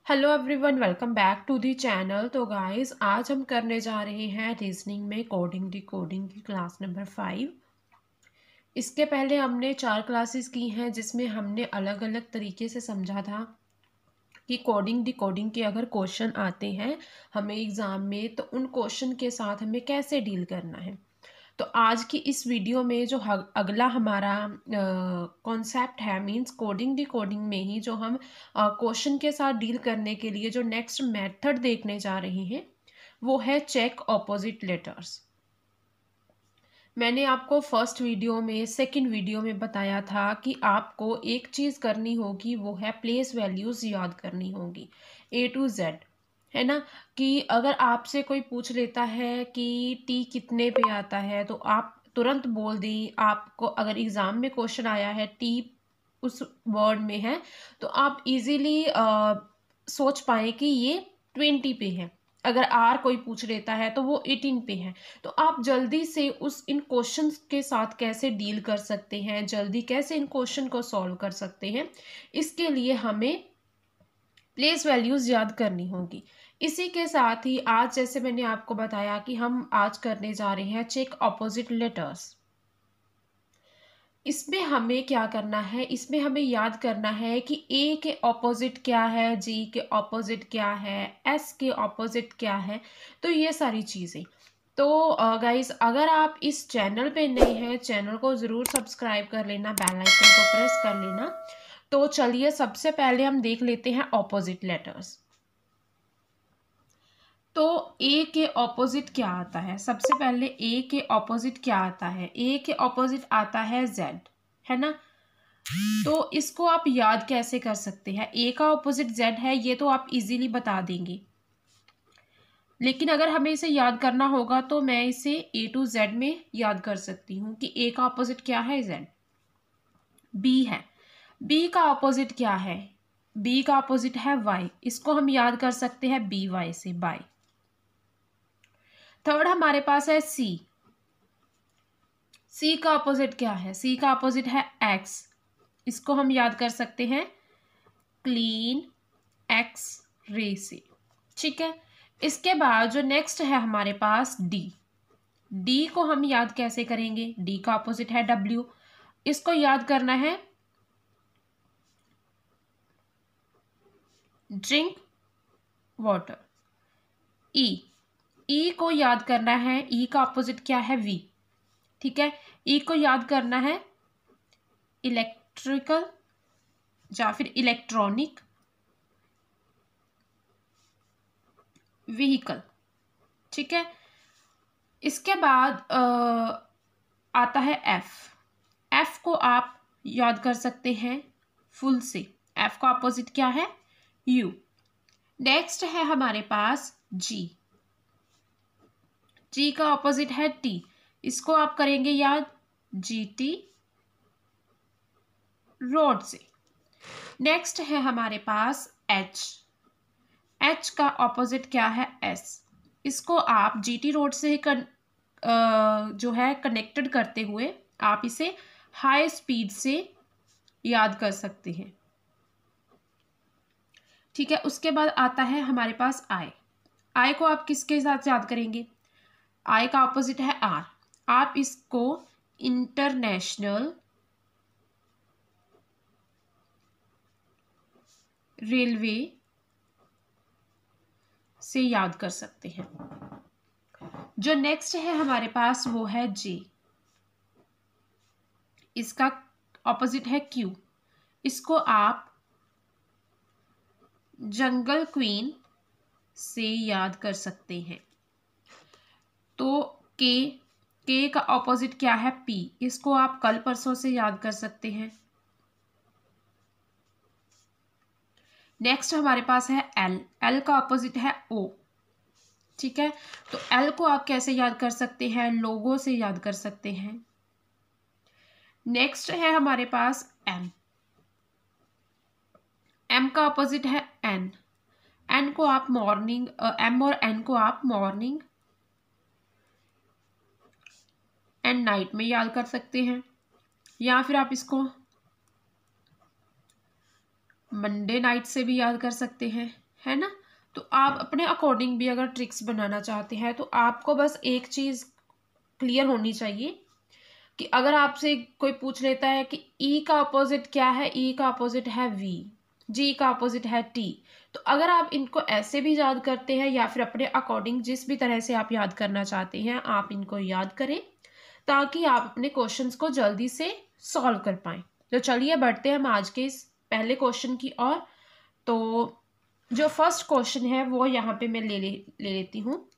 Hello everyone, welcome back to the channel. तो guys, आज हम करने जा रहे हैं रीजनिंग में कोडिंग डिकोडिंग की क्लास नंबर 5। इसके पहले हमने 4 क्लासेस की हैं जिसमें हमने अलग अलग तरीके से समझा था कि कोडिंग डिकोडिंग के अगर क्वेश्चन आते हैं हमें एग्ज़ाम में, तो उन क्वेश्चन के साथ हमें कैसे डील करना है। तो आज की इस वीडियो में जो अगला हमारा कॉन्सेप्ट है, मींस कोडिंग डिकोडिंग में ही जो हम क्वेश्चन के साथ डील करने के लिए जो नेक्स्ट मेथड देखने जा रहे हैं वो है चेक ऑपोजिट लेटर्स। मैंने आपको फर्स्ट वीडियो में सेकंड वीडियो में बताया था कि आपको एक चीज़ करनी होगी, वो है प्लेस वैल्यूज़ याद करनी होगी A to Z, है ना। कि अगर आपसे कोई पूछ लेता है कि टी कितने पे आता है तो आप तुरंत बोल दें। आपको अगर एग्ज़ाम में क्वेश्चन आया है टी उस वर्ड में है तो आप इजीली सोच पाए कि ये 20 पे है। अगर आर कोई पूछ लेता है तो वो 18 पे है। तो आप जल्दी से इन क्वेश्चंस के साथ कैसे डील कर सकते हैं, जल्दी कैसे इन क्वेश्चन को सॉल्व कर सकते हैं, इसके लिए हमें प्लेस वैल्यूज़ याद करनी होगी। इसी के साथ ही आज जैसे मैंने आपको बताया कि हम आज करने जा रहे हैं चेक ऑपोजिट लेटर्स। इसमें हमें क्या करना है, इसमें हमें याद करना है कि ए के ऑपोजिट क्या है, जी के ऑपोजिट क्या है, एस के ऑपोजिट क्या है। तो ये सारी चीज़ें। तो गाइस, अगर आप इस चैनल पे नए हैं, चैनल को ज़रूर सब्सक्राइब कर लेना, बेल आइकन को प्रेस कर लेना। तो चलिए सबसे पहले हम देख लेते हैं ऑपोजिट लेटर्स। तो ए के ऑपोजिट क्या आता है? सबसे पहले ए के ऑपोजिट क्या आता है? ए के ऑपोजिट आता है जेड, है ना। तो इसको आप याद कैसे कर सकते हैं? ए का ऑपोजिट जेड है, ये तो आप इजीली बता देंगे। लेकिन अगर हमें इसे याद करना होगा तो मैं इसे ए टू जेड में याद कर सकती हूँ कि ए का ऑपोजिट क्या है, जेड। बी है, बी का ऑपोजिट क्या है? बी का ऑपोजिट है वाई, इसको हम याद कर सकते हैं बी वाई से, बाई। थर्ड हमारे पास है सी, सी का अपोजिट क्या है? सी का अपोजिट है एक्स, इसको हम याद कर सकते हैं क्लीन एक्स रे से, ठीक है। इसके बाद जो नेक्स्ट है हमारे पास डी, डी को हम याद कैसे करेंगे? डी का अपोजिट है डब्ल्यू, इसको याद करना है ड्रिंक वाटर। ई, ई को याद करना है, ई का अपोजिट क्या है? वी, ठीक है। ई को याद करना है इलेक्ट्रिकल या फिर इलेक्ट्रॉनिक व्हीकल, ठीक है। इसके बाद आता है एफ, एफ को आप याद कर सकते हैं फुल से, एफ का अपोजिट क्या है? यू। नेक्स्ट है हमारे पास जी, जी का अपोजिट है टी, इसको आप करेंगे याद जीटी रोड से। नेक्स्ट है हमारे पास एच, एच का ऑपोजिट क्या है? एस, इसको आप जीटी रोड से जो है कनेक्टेड करते हुए आप इसे हाई स्पीड से याद कर सकते हैं, ठीक है। उसके बाद आता है हमारे पास आई, आई को आप किसके साथ याद करेंगे? आई का ऑपोजिट है आर, आप इसको इंटरनेशनल रेलवे से याद कर सकते हैं। जो नेक्स्ट है हमारे पास वो है जे, इसका ऑपोजिट है क्यू, इसको आप जंगल क्वीन से याद कर सकते हैं। तो के का ऑपोजिट क्या है? पी, इसको आप कल परसों से याद कर सकते हैं। नेक्स्ट हमारे पास है एल, एल का ऑपोजिट है ओ, ठीक है। तो एल को आप कैसे याद कर सकते हैं? लोगो से याद कर सकते हैं। नेक्स्ट है हमारे पास एम, एम का ऑपोजिट है एन, एन को आप मॉर्निंग, एम और एन को आप मॉर्निंग एंड नाइट में याद कर सकते हैं, या फिर आप इसको मंडे नाइट से भी याद कर सकते हैं, है ना। तो आप अपने अकॉर्डिंग भी अगर ट्रिक्स बनाना चाहते हैं तो आपको बस एक चीज़ क्लियर होनी चाहिए कि अगर आपसे कोई पूछ लेता है कि ई का अपोजिट क्या है, ई का अपोजिट है वी, जी का अपोजिट है टी, तो अगर आप इनको ऐसे भी याद करते हैं या फिर अपने अकॉर्डिंग जिस भी तरह से आप याद करना चाहते हैं आप इनको याद करें ताकि आप अपने क्वेश्चंस को जल्दी से सॉल्व कर पाएं। तो चलिए बढ़ते हैं हम आज के इस पहले क्वेश्चन की ओर। तो जो फर्स्ट क्वेश्चन है वो यहाँ पे मैं ले लेती हूँ।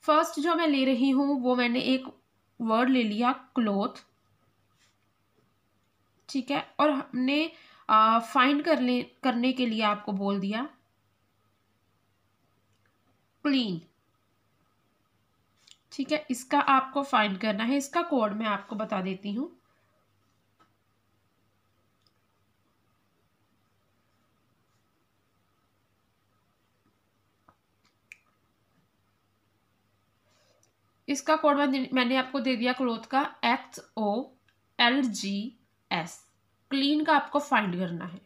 फर्स्ट जो मैं ले रही हूँ वो मैंने एक वर्ड ले लिया क्लोथ, ठीक है, और हमने फाइंड करने के लिए आपको बोल दिया क्लीन, ठीक है। इसका आपको फाइंड करना है, इसका कोड मैं आपको बता देती हूँ। इसका कोड मैंने आपको दे दिया क्लोथ का XOLGS। क्लीन का आपको फाइंड करना है।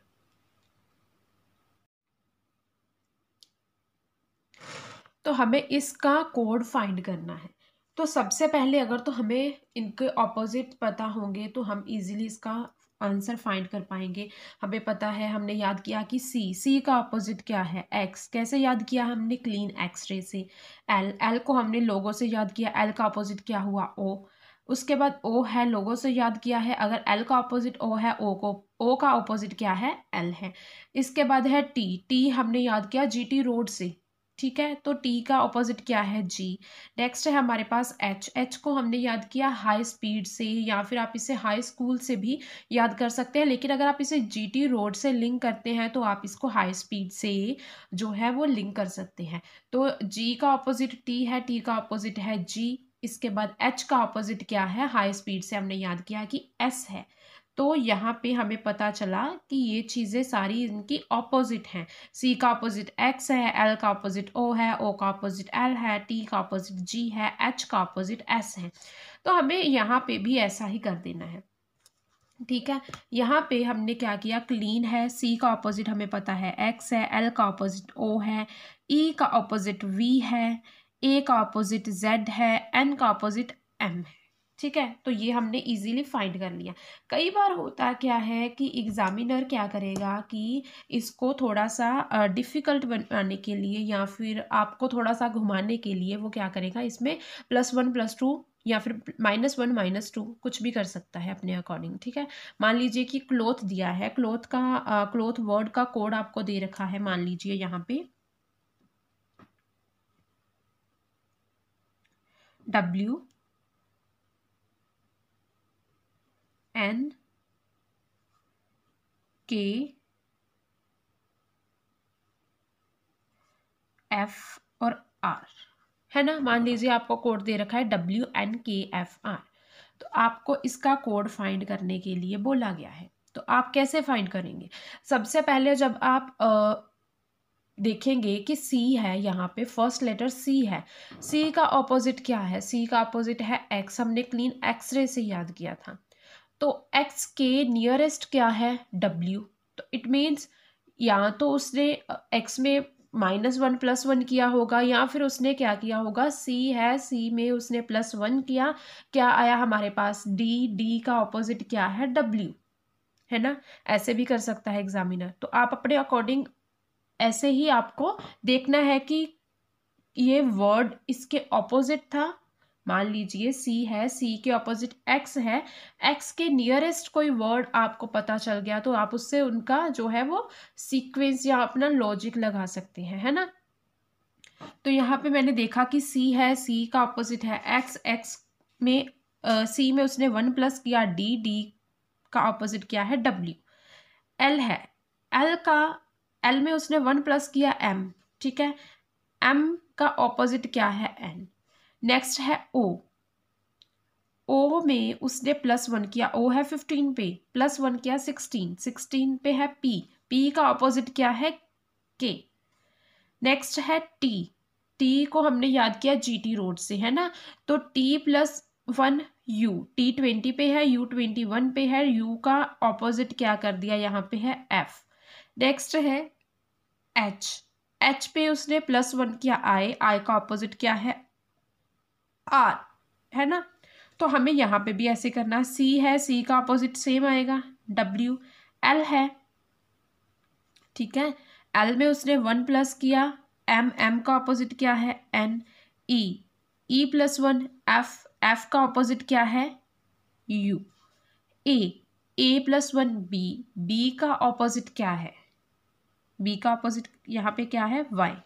तो हमें इसका कोड फाइंड करना है। तो सबसे पहले अगर तो हमें इनके ऑपोजिट पता होंगे तो हम इजीली इसका आंसर फाइंड कर पाएंगे। हमें पता है, हमने याद किया कि सी का ऑपोजिट क्या है, एक्स। कैसे याद किया हमने? क्लीन एक्सरे से। एल को हमने लोगो से याद किया, एल का ऑपोजिट क्या हुआ? ओ। उसके बाद ओ है, लोगो से याद किया है, अगर एल का ऑपोजिट ओ है, ओ का ऑपोजिट क्या है? एल है। इसके बाद है टी हमने याद किया जीटी रोड से, ठीक है, तो टी का ऑपोजिट क्या है? जी। नेक्स्ट है हमारे पास एच को हमने याद किया हाई स्पीड से, या फिर आप इसे हाई स्कूल से भी याद कर सकते हैं, लेकिन अगर आप इसे जीटी रोड से लिंक करते हैं तो आप इसको हाई स्पीड से जो है वो लिंक कर सकते हैं। तो जी का ऑपोजिट टी है, टी का ऑपोजिट है जी। इसके बाद एच का ऑपोजिट क्या है? हाई स्पीड से हमने याद किया कि एस है। तो यहाँ पे हमें पता चला कि ये चीज़ें सारी इनकी ऑपोजिट हैं। सी का ऑपोजिट एक्स है, एल का ऑपोजिट ओ है, ओ का ऑपोजिट एल है, टी का ऑपोजिट जी है, एच का ऑपोजिट एस है। तो हमें यहाँ पे भी ऐसा ही कर देना है, ठीक है। यहाँ पे हमने क्या किया? क्लीन है, सी का ऑपोजिट हमें पता है एक्स है, एल का ऑपोजिट ओ है, ई का ऑपोजिट वी है, ए का ऑपोजिट जेड है, एन का ऑपोजिट एम है, ठीक है। तो ये हमने इजीली फाइंड कर लिया। कई बार होता क्या है कि एग्जामिनर क्या करेगा कि इसको थोड़ा सा डिफ़िकल्ट बनाने के लिए या फिर आपको थोड़ा सा घुमाने के लिए वो क्या करेगा, इसमें +1 +2 या फिर -1 -2 कुछ भी कर सकता है अपने अकॉर्डिंग, ठीक है। मान लीजिए कि क्लोथ दिया है, क्लोथ वर्ड का कोड आपको दे रखा है, मान लीजिए यहाँ पे WNKF और R, है ना। मान लीजिए आपको कोड दे रखा है WNKFR। तो आपको इसका कोड फाइंड करने के लिए बोला गया है। तो आप कैसे फाइंड करेंगे? सबसे पहले जब आप देखेंगे कि सी है, यहाँ पे फर्स्ट लेटर सी है, सी का ऑपोजिट क्या है? सी का ऑपोजिट है एक्स, हमने क्लीन एक्सरे से याद किया था। तो एक्स के नियरेस्ट क्या है? डब्ल्यू। तो इट मीन्स या तो उसने एक्स में -1 +1 किया होगा, या फिर उसने क्या किया होगा? सी है, सी में उसने +1 किया, क्या आया हमारे पास? डी का ऑपोजिट क्या है? डब्ल्यू, है ना। ऐसे भी कर सकता है एग्जामिनर। तो आप अपने अकॉर्डिंग ऐसे ही आपको देखना है कि ये वर्ड इसके ऑपोजिट था। मान लीजिए सी है, सी के ऑपोजिट एक्स है, एक्स के नियरेस्ट कोई वर्ड आपको पता चल गया तो आप उससे उनका जो है वो सीक्वेंस या अपना लॉजिक लगा सकते हैं, है ना। तो यहाँ पे मैंने देखा कि सी है, सी का ऑपोजिट है एक्स, एक्स में सी में उसने 1 प्लस किया, डी का ऑपोजिट क्या है? डब्ल्यू। एल है, एल में उसने 1 प्लस किया, एम, ठीक है। एम का ऑपोजिट क्या है? एन। नेक्स्ट है ओ में उसने +1 किया, ओ है 15 पे, +1 किया 16 पे है पी का ऑपोजिट क्या है? के। नेक्स्ट है टी को हमने याद किया जीटी रोड से, है ना। तो T+1 यू, टी 20 पे है, यू 21 पे है, यू का ऑपोजिट क्या कर दिया? यहाँ पे है एफ। नेक्स्ट है एच, एच पे उसने +1 किया आई का ऑपोजिट क्या है आर, है ना। तो हमें यहाँ पे भी ऐसे करना है, सी है, सी का ऑपोजिट सेम आएगा डब्ल्यू, एल है, ठीक है, एल में उसने 1 प्लस किया, एम, एम का ऑपोजिट क्या है N, E, E +1, F, F का ऑपोजिट क्या है U, A, A +1 B, B का ऑपोजिट क्या है, बी का ऑपोजिट यहाँ पे क्या है वाई,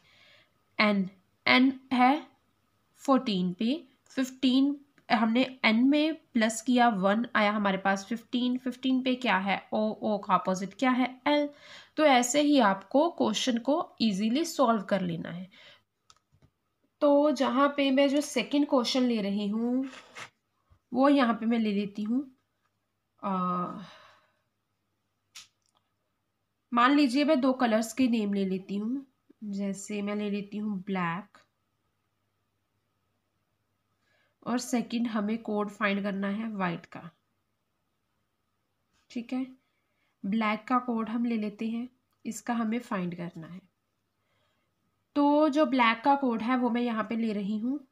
एन, एन है 14 पे, 15 हमने एन में प्लस किया 1 आया हमारे पास 15, 15 पे क्या है ओ, ओ का अपोजिट क्या है एल। तो ऐसे ही आपको क्वेश्चन को इजीली सॉल्व कर लेना है। तो जहाँ पे मैं जो सेकंड क्वेश्चन ले रही हूँ वो यहाँ पे मैं ले लेती हूँ, मान लीजिए मैं 2 कलर्स के नेम ले लेती हूँ, जैसे मैं ले लेती हूँ ब्लैक, और सेकंड हमें कोड फाइंड करना है वाइट का, ठीक है। ब्लैक का कोड हम ले लेते हैं, इसका हमें फाइंड करना है। तो जो ब्लैक का कोड है वो मैं यहाँ पे ले रही हूँ,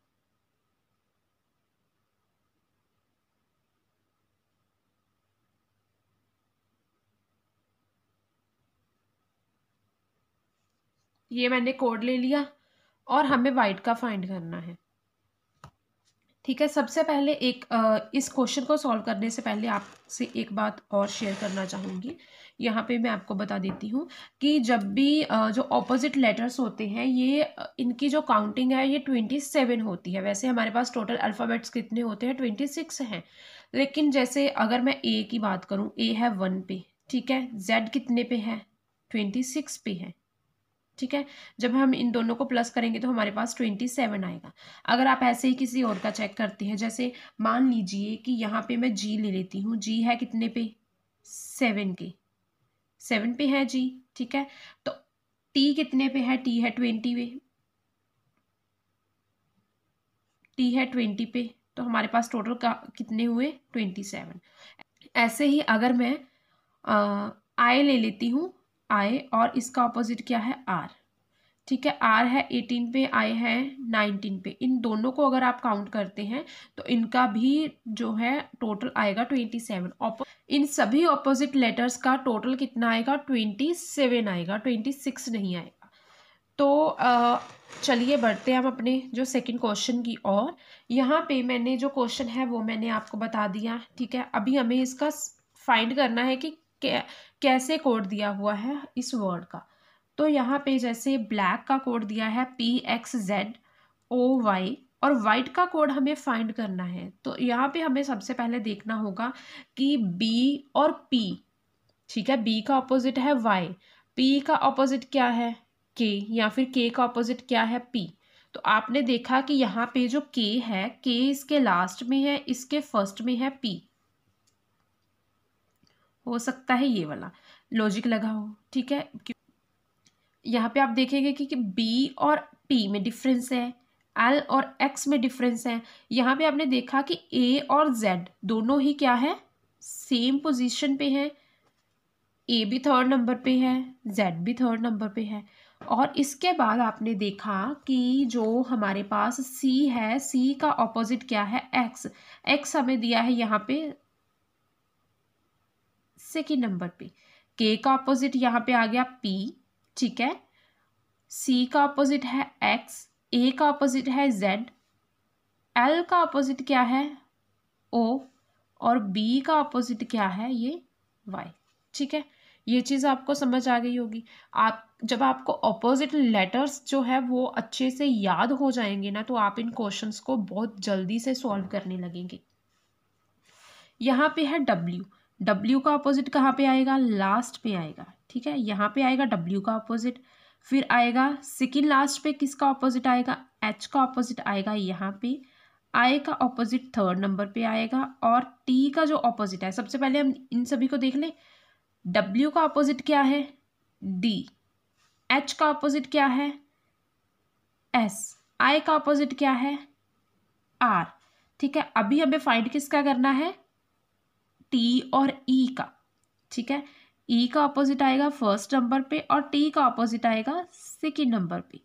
ये मैंने कोड ले लिया और हमें वाइट का फाइंड करना है, ठीक है। सबसे पहले इस क्वेश्चन को सॉल्व करने से पहले आपसे एक बात और शेयर करना चाहूँगी। यहाँ पे मैं आपको बता देती हूँ कि जब भी जो ऑपोजिट लेटर्स होते हैं ये इनकी जो काउंटिंग है ये 27 होती है। वैसे हमारे पास टोटल अल्फ़ाबेट्स कितने होते हैं 26 हैं, लेकिन जैसे अगर मैं ए की बात करूँ, ए है 1 पे, ठीक है, जेड कितने पे है 26 पे है, ठीक है। जब हम इन दोनों को प्लस करेंगे तो हमारे पास 27 आएगा। अगर आप ऐसे ही किसी और का चेक करते हैं, जैसे मान लीजिए कि यहाँ पे मैं जी ले लेती हूँ, जी है कितने पे 7 के, 7 पे है जी, ठीक है। तो टी कितने पे है, टी है 20 पे, टी है 20 पे, तो हमारे पास टोटल का कितने हुए 27। ऐसे ही अगर मैं आई ले लेती हूँ, आई, और इसका ऑपोजिट क्या है आर, ठीक है, आर है 18 पे, आई है 19 पे, इन दोनों को अगर आप काउंट करते हैं तो इनका भी जो है टोटल आएगा 27। इन सभी ऑपोजिट लेटर्स का टोटल कितना आएगा 27 आएगा, 26 नहीं आएगा। तो चलिए बढ़ते हैं हम अपने जो सेकंड क्वेश्चन की ओर। यहाँ पे मैंने जो क्वेश्चन है वो मैंने आपको बता दिया, ठीक है। अभी हमें इसका फाइंड करना है कि कैसे कोड दिया हुआ है इस वर्ड का। तो यहाँ पे जैसे ब्लैक का कोड दिया है PXZOY, और वाइट का कोड हमें फाइंड करना है। तो यहाँ पे हमें सबसे पहले देखना होगा कि B और P, ठीक है, B का ऑपोजिट है Y, P का ऑपोजिट क्या है K, या फिर K का ऑपोजिट क्या है P। तो आपने देखा कि यहाँ पे जो K है, K इसके लास्ट में है, इसके फर्स्ट में है P, हो सकता है ये वाला लॉजिक लगा हो, ठीक है। यहाँ पे आप देखेंगे कि बी और पी में डिफरेंस है, एल और एक्स में डिफरेंस है। यहाँ पे आपने देखा कि ए और जेड दोनों ही क्या है सेम पोजीशन पे है, ए भी 3rd नंबर पे है, जेड भी 3rd नंबर पे है। और इसके बाद आपने देखा कि जो हमारे पास सी है, सी का ऑपोजिट क्या है एक्स, एक्स हमें दिया है यहाँ पे 2nd नंबर पे, के का ऑपोजिट यहाँ पे आ गया पी, ठीक है, सी का अपोजिट है एक्स, ए का अपोजिट है जेड, एल का अपोजिट क्या है ओ, और बी का अपोजिट क्या है ये वाई, ठीक है। ये चीज़ आपको समझ आ गई होगी। आप जब आपको अपोजिट लेटर्स जो है वो अच्छे से याद हो जाएंगे ना, तो आप इन क्वेश्चंस को बहुत जल्दी से सॉल्व करने लगेंगे। यहाँ पे है डब्ल्यू, डब्ल्यू का अपोजिट कहाँ पे आएगा लास्ट पे आएगा, ठीक है, यहाँ पे आएगा डब्ल्यू का अपोजिट। फिर आएगा सेकेंड लास्ट पे किसका ऑपोजिट आएगा, एच का ऑपोजिट आएगा यहाँ पे, आई का ऑपोजिट 3rd नंबर पे आएगा, और टी का जो ऑपोजिट है, सबसे पहले हम इन सभी को देख लें। डब्ल्यू का ऑपोजिट क्या है डी, एच का ऑपोजिट क्या है एस, आई का ऑपोजिट क्या है आर, ठीक है। अभी हमें फाइंड किसका करना है टी और ई का, ठीक है। ई का ऑपोजिट आएगा फर्स्ट नंबर पे और टी का ऑपोजिट आएगा सेकेंड नंबर पे।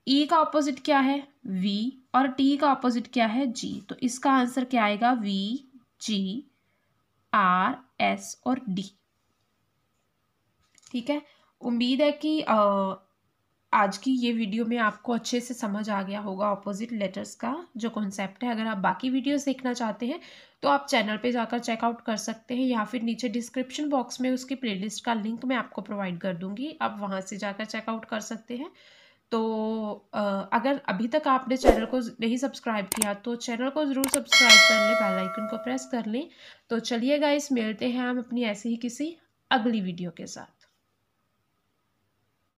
ई का ऑपोजिट क्या है? वी, और टी का ऑपोजिट क्या है? जी। तो इसका आंसर क्या आएगा? वी, जी, आर, एस और डी। ठीक है, उम्मीद है कि आज की ये वीडियो में आपको अच्छे से समझ आ गया होगा ऑपोजिट लेटर्स का जो कॉन्सेप्ट है। अगर आप बाकी वीडियोस देखना चाहते हैं तो आप चैनल पे जाकर चेकआउट कर सकते हैं, या फिर नीचे डिस्क्रिप्शन बॉक्स में उसकी प्लेलिस्ट का लिंक मैं आपको प्रोवाइड कर दूंगी, आप वहाँ से जाकर चेकआउट कर सकते हैं। तो अगर अभी तक आपने चैनल को नहीं सब्सक्राइब किया तो चैनल को ज़रूर सब्सक्राइब कर लें, बेल आइकन को प्रेस कर लें। तो चलिए गाइस, मिलते हैं हम अपनी ऐसे ही किसी अगली वीडियो के साथ।